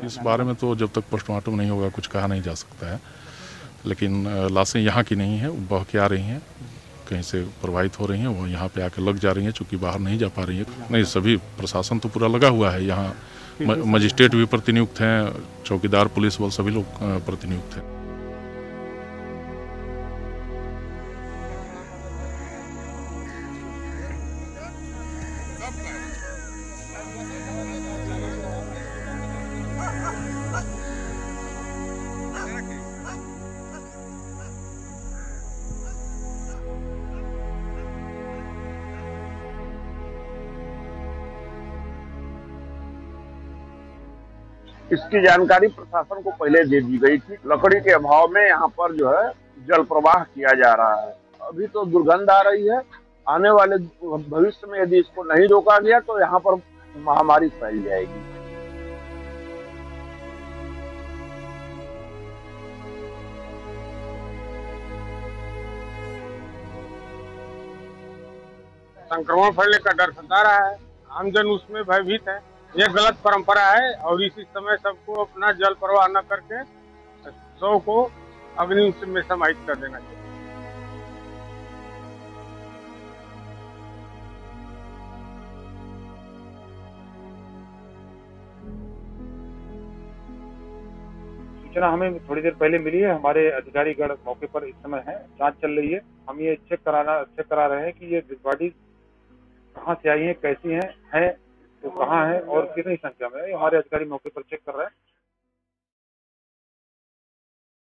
इस बारे में तो जब तक पोस्टमार्टम नहीं होगा कुछ कहा नहीं जा सकता है, लेकिन लाशें यहाँ की नहीं है, बह के आ रही हैं, कहीं से प्रवाहित हो रही हैं, वो यहाँ पे आके लग जा रही हैं, चूँकि बाहर नहीं जा पा रही है। नहीं, सभी प्रशासन तो पूरा लगा हुआ है यहाँ, मजिस्ट्रेट भी प्रतिनियुक्त हैं, चौकीदार, पुलिस बल सभी लोग प्रतिनियुक्त हैं। इसकी जानकारी प्रशासन को पहले दे दी गई थी। लकड़ी के अभाव में यहाँ पर जो है जल प्रवाह किया जा रहा है। अभी तो दुर्गंध आ रही है, आने वाले भविष्य में यदि इसको नहीं रोका गया तो यहाँ पर महामारी फैल जाएगी। संक्रमण फैलने का डर सता रहा है, आमजन उसमें भयभीत है। ये गलत परंपरा है और इसी समय सबको अपना जल प्रवाह न करके शव को अग्नि में समाहित कर देना चाहिए। सूचना हमें थोड़ी देर पहले मिली है। हमारे अधिकारीगण मौके पर इस समय है, जांच चल रही है। हम ये चेक करा रहे हैं कि ये डेड बॉडी कहाँ से आई है, कैसी है तो कहाँ है और कितनी संख्या में है। हमारे अधिकारी मौके पर चेक कर रहे हैं।